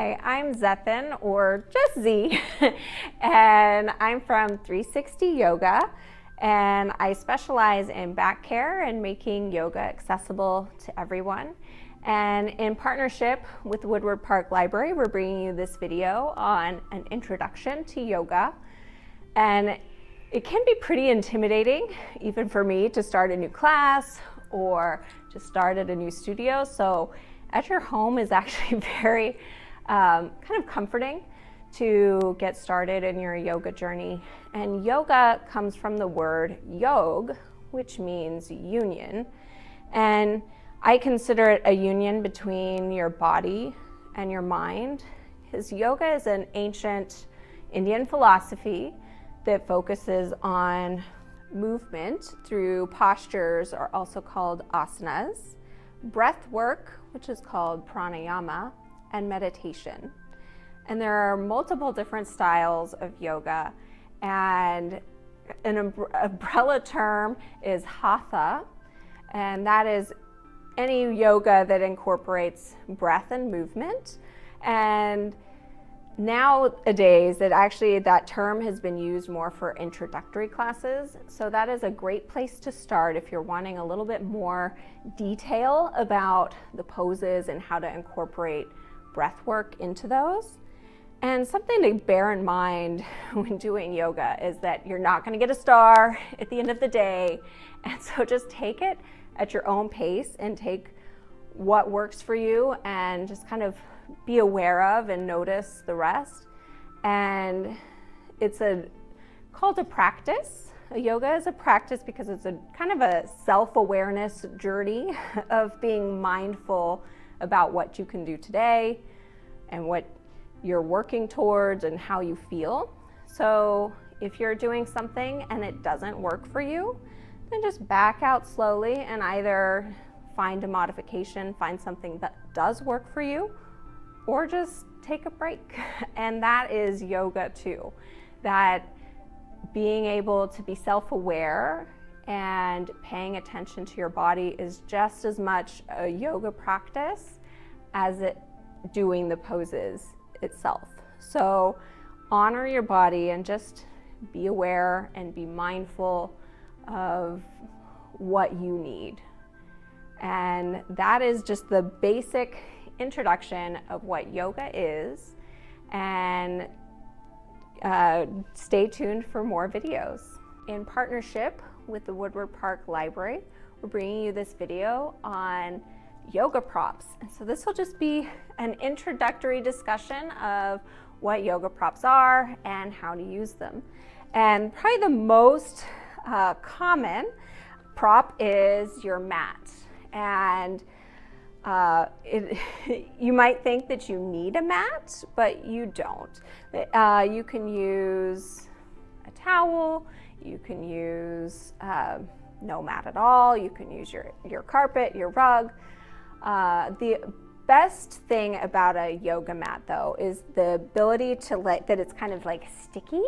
Hi, I'm Zethyn, or just Z, and I'm from 360 Yoga, and I specialize in back care and making yoga accessible to everyone. And in partnership with Woodward Park Library, we're bringing you this video on an introduction to yoga. And it can be pretty intimidating, even for me, to start a new class or to start at a new studio. So at your home is actually very kind of comforting to get started in your yoga journey. And yoga comes from the word yog, which means union. And I consider it a union between your body and your mind, because yoga is an ancient Indian philosophy that focuses on movement through postures, are also called asanas, breath work, which is called pranayama, and meditation. And there are multiple different styles of yoga, and an umbrella term is hatha, and that is any yoga that incorporates breath and movement. And nowadays, that term has been used more for introductory classes. So that is a great place to start if you're wanting a little bit more detail about the poses and how to incorporate breath work into those. And something to bear in mind when doing yoga is that you're not going to get a star at the end of the day. And so just take it at your own pace and take what works for you and just kind of be aware of and notice the rest. And it's a call to practice. Yoga is a practice because it's a kind of a self-awareness journey of being mindful about what you can do today and what you're working towards and how you feel. So if you're doing something and it doesn't work for you, then just back out slowly and either find a modification, find something that does work for you, or just take a break. And that is yoga too. That being able to be self-aware and paying attention to your body is just as much a yoga practice as it doing the poses itself. So honor your body and just be aware and be mindful of what you need. And that is just the basic introduction of what yoga is. And stay tuned for more videos. In partnership with the Woodward Park Library, we're bringing you this video on yoga props. And so this will just be an introductory discussion of what yoga props are and how to use them. And probably the most common prop is your mat. And you might think that you need a mat, but you don't. You can use a towel, you can use no mat at all, you can use your carpet, your rug. The best thing about a yoga mat, though, is the ability to that it's kind of like sticky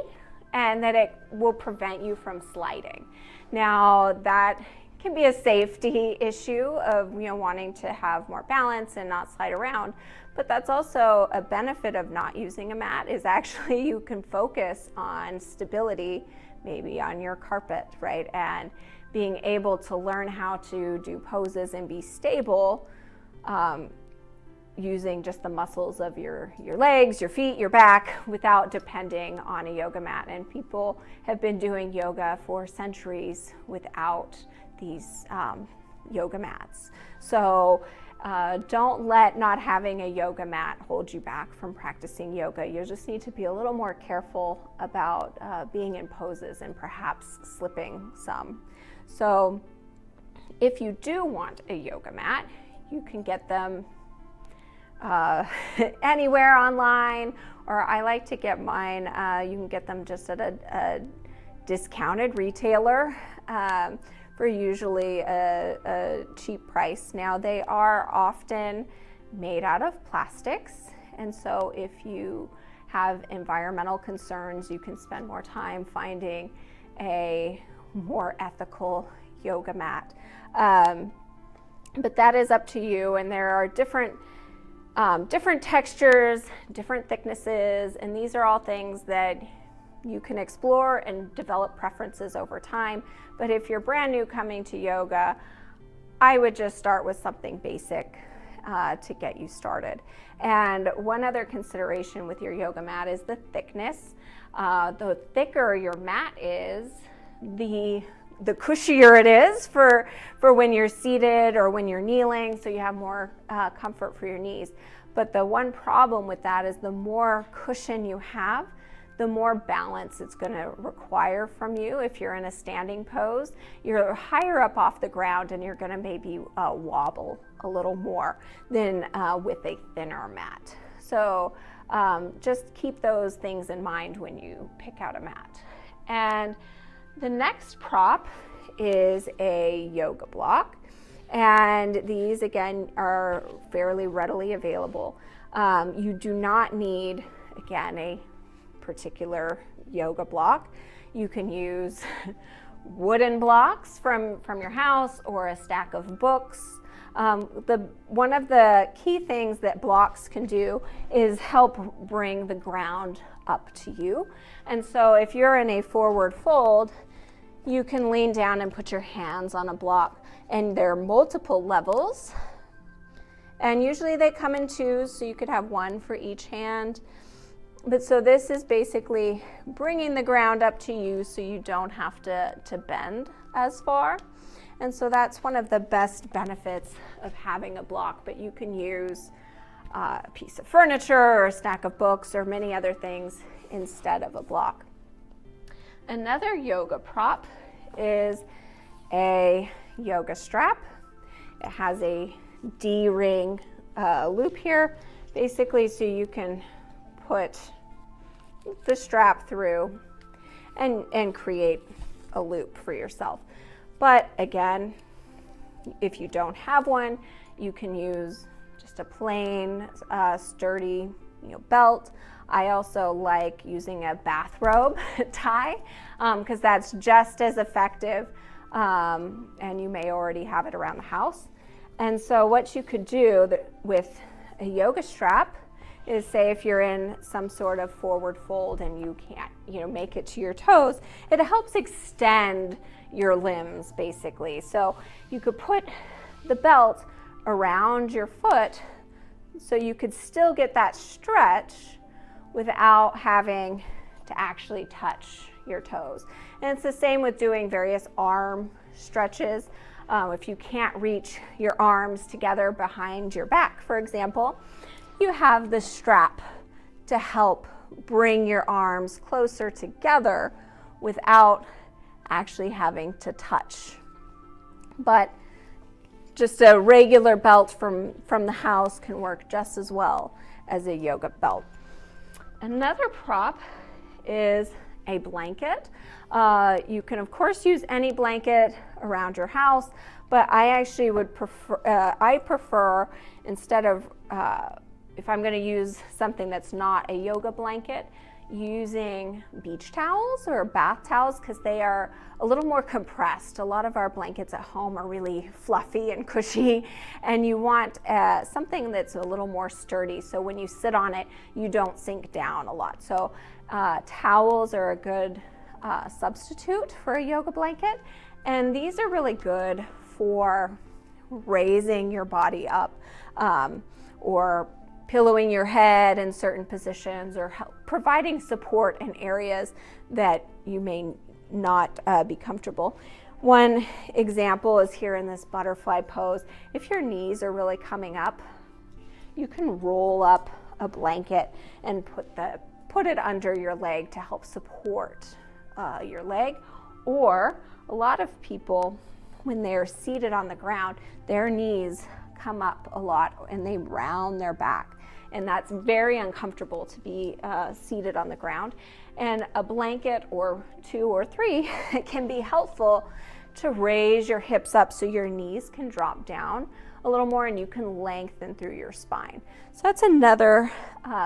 and that it will prevent you from sliding. Now, that can be a safety issue of wanting to have more balance and not slide around, but that's also a benefit of not using a mat, is actually you can focus on stability, maybe on your carpet, right? And being able to learn how to do poses and be stable using just the muscles of your legs, your feet, your back, without depending on a yoga mat. And people have been doing yoga for centuries without these yoga mats. So don't let not having a yoga mat hold you back from practicing yoga. You just need to be a little more careful about being in poses and perhaps slipping some. So if you do want a yoga mat, you can get them anywhere online, or I like to get mine, you can get them just at a discounted retailer for usually a cheap price. Now, they are often made out of plastics, and so if you have environmental concerns, you can spend more time finding a more ethical yoga mat. But that is up to you, and there are different different textures, different thicknesses, and these are all things that you can explore and develop preferences over time. But if you're brand new coming to yoga, I would just start with something basic to get you started. And one other consideration with your yoga mat is the thickness. The thicker your mat is, the cushier it is for when you're seated or when you're kneeling, so you have more comfort for your knees. But the one problem with that is the more cushion you have, the more balance it's going to require from you. If you're in a standing pose, you're higher up off the ground and you're going to maybe wobble a little more than with a thinner mat. So just keep those things in mind when you pick out a mat. And the next prop is a yoga block. And these, again, are fairly readily available. You do not need, again, a particular yoga block. You can use wooden blocks from your house or a stack of books. One of the key things that blocks can do is help bring the ground up to you. And so if you're in a forward fold, you can lean down and put your hands on a block, and there are multiple levels. And usually they come in twos, so you could have one for each hand. But so this is basically bringing the ground up to you so you don't have to bend as far. And so that's one of the best benefits of having a block, but you can use a piece of furniture or a stack of books or many other things instead of a block. Another yoga prop is a yoga strap. It has a D-ring loop here, basically so you can put the strap through and create a loop for yourself. But again, if you don't have one, you can use just a plain sturdy belt. I also like using a bathrobe tie because that's just as effective, and you may already have it around the house. And so what you could do with a yoga strap is, say if you're in some sort of forward fold and you can't make it to your toes, it helps extend your limbs basically. So you could put the belt around your foot so you could still get that stretch without having to actually touch your toes. And it's the same with doing various arm stretches. If you can't reach your arms together behind your back, for example, you have the strap to help bring your arms closer together without actually having to touch. But just a regular belt from the house can work just as well as a yoga belt. Another prop is a blanket. You can of course use any blanket around your house, but I actually would prefer instead of if I'm going to use something that's not a yoga blanket, using beach towels or bath towels, because they are a little more compressed. A lot of our blankets at home are really fluffy and cushy, and you want something that's a little more sturdy, so when you sit on it, you don't sink down a lot. So towels are a good substitute for a yoga blanket, and these are really good for raising your body up or pillowing your head in certain positions, or providing support in areas that you may not be comfortable. One example is here in this butterfly pose. If your knees are really coming up, you can roll up a blanket and put it under your leg to help support your leg. Or a lot of people, when they're seated on the ground, their knees come up a lot and they round their back, and that's very uncomfortable to be seated on the ground. And a blanket or two or three can be helpful to raise your hips up so your knees can drop down a little more and you can lengthen through your spine. So that's another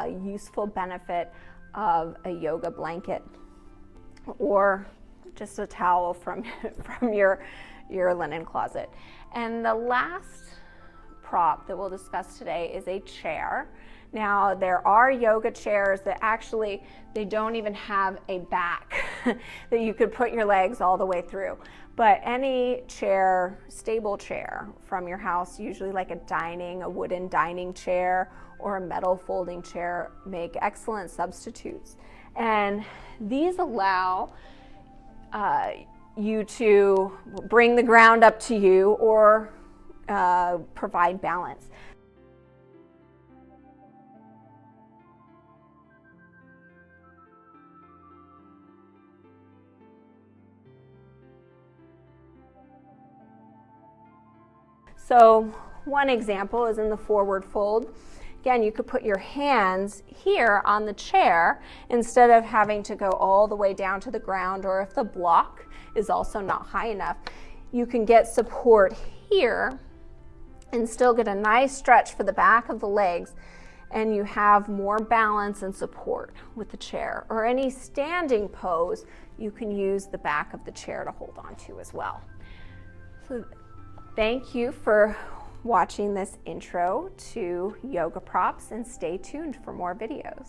useful benefit of a yoga blanket, or just a towel from your linen closet. And the last prop that we'll discuss today is a chair. Now, there are yoga chairs that actually, they don't even have a back that you could put your legs all the way through. But any chair, stable chair from your house, usually like a wooden dining chair or a metal folding chair, make excellent substitutes. And these allow you to bring the ground up to you or provide balance. So one example is in the forward fold. Again, you could put your hands here on the chair instead of having to go all the way down to the ground, or if the block is also not high enough, you can get support here and still get a nice stretch for the back of the legs, and you have more balance and support with the chair. Or any standing pose, you can use the back of the chair to hold on to as well. So thank you for watching this intro to yoga props, and stay tuned for more videos.